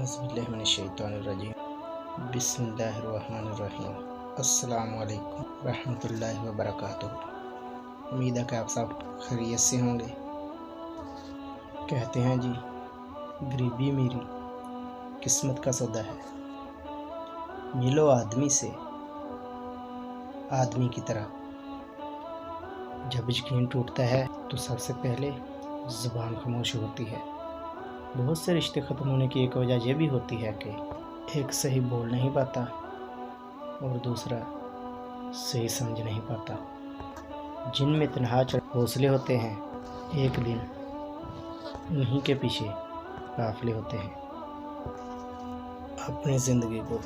औज़ुबिल्लाहिमिनश्शैतानिर्रजीम बिस्मिल्लाहिर्रहमानिर्रहीम अस्सलामु अलैकुम रहमतुल्लाहि व बरकातुहू। उम्मीद है कि आप सब खैरियत से होंगे। कहते हैं जी, गरीबी मेरी किस्मत का सौदा है। मिलो आदमी से आदमी की तरह। जब यकीन टूटता है तो सबसे पहले ज़ुबान खामोश होती है। बहुत से रिश्ते ख़त्म होने की एक वजह यह भी होती है कि एक सही बोल नहीं पाता और दूसरा सही समझ नहीं पाता। जिनमें तन्हा हौसले होते हैं, एक दिन उन्हीं के पीछे काफ़िले होते हैं। अपनी ज़िंदगी को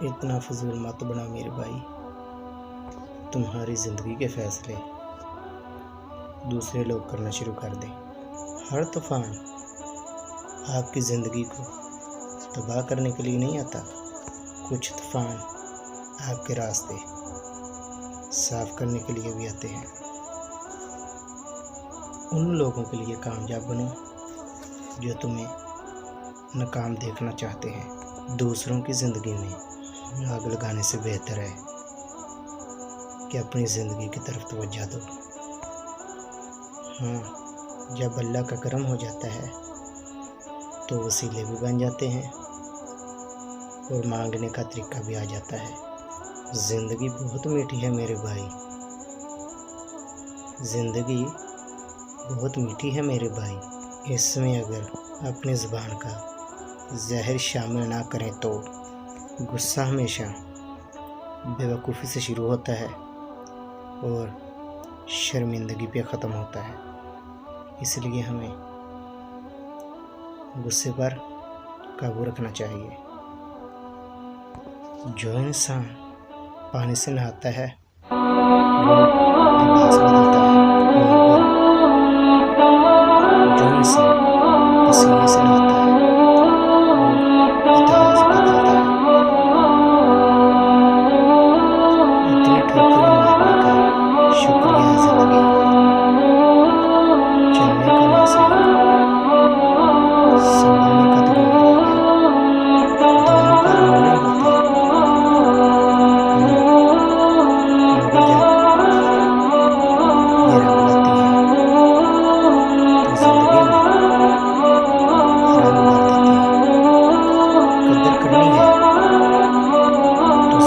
इतना फजूल मत बना मेरे भाई। तुम्हारी ज़िंदगी के फैसले दूसरे लोग करना शुरू कर दें। हर तूफान आपकी ज़िंदगी को तबाह करने के लिए नहीं आता। कुछ तूफान आपके रास्ते साफ करने के लिए भी आते हैं। उन लोगों के लिए कामयाब बनो जो तुम्हें नाकाम देखना चाहते हैं। दूसरों की ज़िंदगी में आग लगाने से बेहतर है कि अपनी ज़िंदगी की तरफ तवज्जो दो। हाँ, जब अल्लाह का करम हो जाता है तो वसीले भी बन जाते हैं और मांगने का तरीका भी आ जाता है। ज़िंदगी बहुत मीठी है मेरे भाई। ज़िंदगी बहुत मीठी है मेरे भाई। इसमें अगर अपनी ज़ुबान का जहर शामिल ना करें तो गुस्सा हमेशा बेवकूफ़ी से शुरू होता है और शर्मिंदगी पे ख़त्म होता है। इसलिए हमें गुस्से पर काबू रखना चाहिए। जो इंसान पानी से नहाता है वो लिबास बदलता है, मगर जो इंसान पसीने से नहाता है वो इतिहास बदलता है। इतनी ठोकरें मारने का शुक्रिया है ज़िंदगी। चलने का ना सही, संभलने का तो उम्र आ गया। दोनों का रंग नहीं होता। मगर जब ये रंग लाती है तो ज़िंदगी में रंग भर देती है। कदर करनी है तो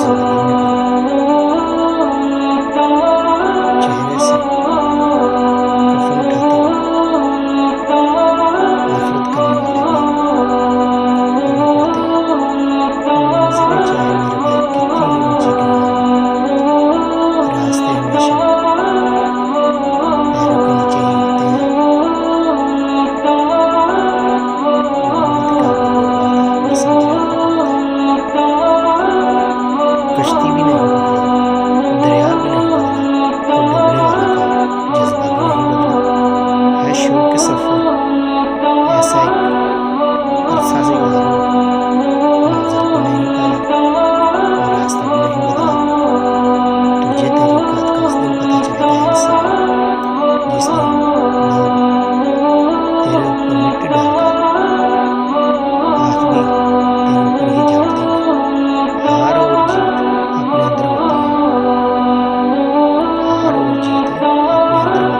ज़िंदगी में करो। चेहरे से कफन उठाते हुए नफरत करने वाले भी रो पड़ते हैं। मंजिलें चाहे मेरे भाई कितनी ही ऊंची क्यों ना हो, रास्ते हमेशा पैरों के नीचे ही होते हैं। ये बहुत ही काबिल बात है और समझने वाली बात है। कश्ती भी नहीं बदली, दरिया भी नहीं बदला और डूबने वालों का जज्बा भी नहीं बदला। है शौक के सफ़र ऐसा एक अरसा से गुजारो, मंजिल भी नहीं पाई और रास्ता भी नहीं बदला। तुझे तेरी औकात का उस दिन पता चलेगा इंसान, जिस दिन लोग तेरे ऊपर मिट्टी डालकर आँख भी तेरे ऊपर ही झाड़ देंगे। हार और जीत अपने अंदर होती है। हार और जीत अपने अंदर होती है।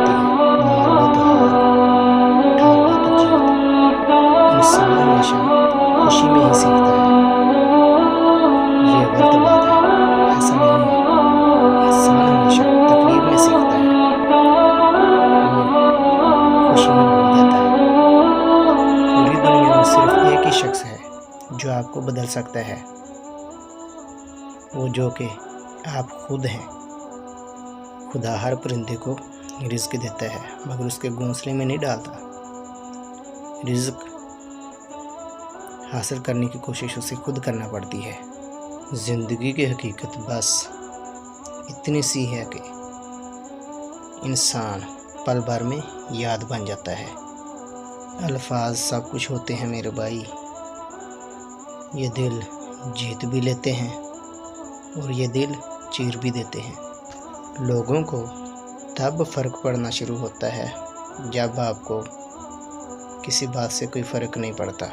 मान लो तो हार, ठान लो तो जीत। इंसान हमेशा खुशी में ही सीखता है। ये गलत बात है, ऐसा नहीं है। इंसान हमेशा तकलीफ में सीखता है और खुशी में भूल जाता है। पूरी दुनिया में सिर्फ एक ही शख्स है जो आपको बदल सकता है, वो जो कि आप खुद हैं। खुदा हर परिंदे को रिज़्क देता है मगर उसके घोंसले में नहीं डालता। रिज़्क हासिल करने की कोशिश उसे खुद करना पड़ती है। ज़िंदगी की हकीकत बस इतनी सी है कि इंसान पल भर में याद बन जाता है। अल्फाज सब कुछ होते हैं मेरे भाई। ये दिल जीत भी लेते हैं और ये दिल चीर भी देते हैं। लोगों को तब फ़र्क पड़ना शुरू होता है जब आपको किसी बात से कोई फ़र्क नहीं पड़ता।